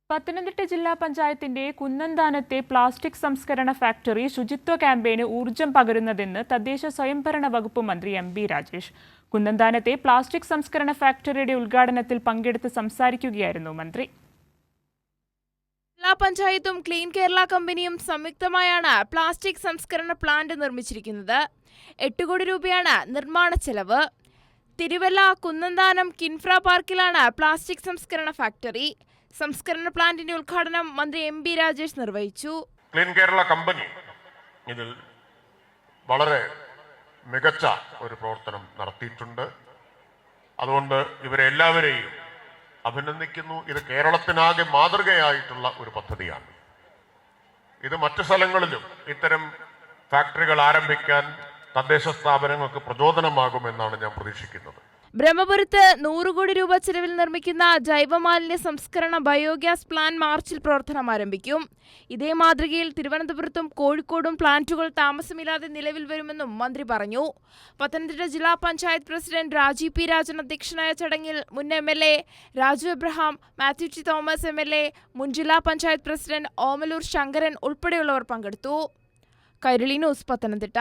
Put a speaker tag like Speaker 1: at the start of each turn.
Speaker 1: പത്തനംതിട്ട ജില്ലാ പഞ്ചായത്തിന്റെ കുന്നന്താനത്തെ പ്ലാസ്റ്റിക് സംസ്കരണ ഫാക്ടറി ശുചിത്വ ക്യാമ്പയിന് ഊർജ്ജം പകരുന്നതെന്ന് തദ്ദേശ സ്വയംഭരണ വകുപ്പ് മന്ത്രി എം.ബി. രാജേഷ്. കുന്നന്താനത്തെ പ്ലാസ്റ്റിക് സംസ്കരണ ഫാക്ടറിയുടെ ഉദ്ഘാടനത്തിൽ പങ്കെടുത്ത് സംസാരിക്കുകയായിരുന്നു മന്ത്രി.
Speaker 2: ജില്ലാ പഞ്ചായത്തും ക്ലീൻ കേരള കമ്പനിയും സംയുക്തമായാണ് പ്ലാസ്റ്റിക് സംസ്കരണ പ്ലാന്റ് നിർമ്മിച്ചിരിക്കുന്നത്. 8 കോടി രൂപയാണ് നിർമ്മാണ ചെലവ്. തിരുവല്ല കുന്നന്താനം കിൻഫ്ര പാർക്കിലാണ് പ്ലാസ്റ്റിക് സംസ്കരണ ഫാക്ടറി. സംസ്കരണ പ്ലാന്റിന്റെ ഉദ്ഘാടനം മന്ത്രി എം.ബി. രാജേഷ് നിർവഹിച്ചു.
Speaker 3: ക്ലീൻ കേരള കമ്പനി ഇതിൽ വളരെ മികച്ച ഒരു പ്രവർത്തനം നടത്തിയിട്ടുണ്ട്. അതുകൊണ്ട് ഇവരെല്ലാവരെയും അഭിനന്ദിക്കുന്നു. ഇത് കേരളത്തിനാകെ മാതൃകയായിട്ടുള്ള ഒരു പദ്ധതിയാണ്. ഇത് മറ്റു സ്ഥലങ്ങളിലും ഇത്തരം ഫാക്ടറികൾ ആരംഭിക്കാൻ തദ്ദേശ സ്ഥാപനങ്ങൾക്ക് പ്രചോദനമാകുമെന്നാണ് ഞാൻ പ്രതീക്ഷിക്കുന്നത്.
Speaker 2: ബ്രഹ്മപുരത്ത് 100 കോടി രൂപ ചെലവിൽ നിർമ്മിക്കുന്ന ജൈവമാലിന്യ സംസ്കരണ ബയോഗ്യാസ് പ്ലാന്റ് മാർച്ചിൽ പ്രവർത്തനം ആരംഭിക്കും. ഇതേ മാതൃകയിൽ തിരുവനന്തപുരത്തും കോഴിക്കോടും പ്ലാന്റുകൾ താമസമില്ലാതെ നിലവിൽ വരുമെന്നും മന്ത്രി പറഞ്ഞു. പത്തനംതിട്ട ജില്ലാ പഞ്ചായത്ത് പ്രസിഡന്റ് രാജീവ് പി രാജൻ അധ്യക്ഷനായ ചടങ്ങിൽ മുൻ MLA Raju Abraham, Mathew T Thomas MLA, മുൻ ജില്ലാ പഞ്ചായത്ത് പ്രസിഡന്റ് ഓമലൂർ ശങ്കരൻ ഉൾപ്പെടെയുള്ളവർ പങ്കെടുത്തു. കൈരളി ന്യൂസ്, പത്തനംതിട്ട.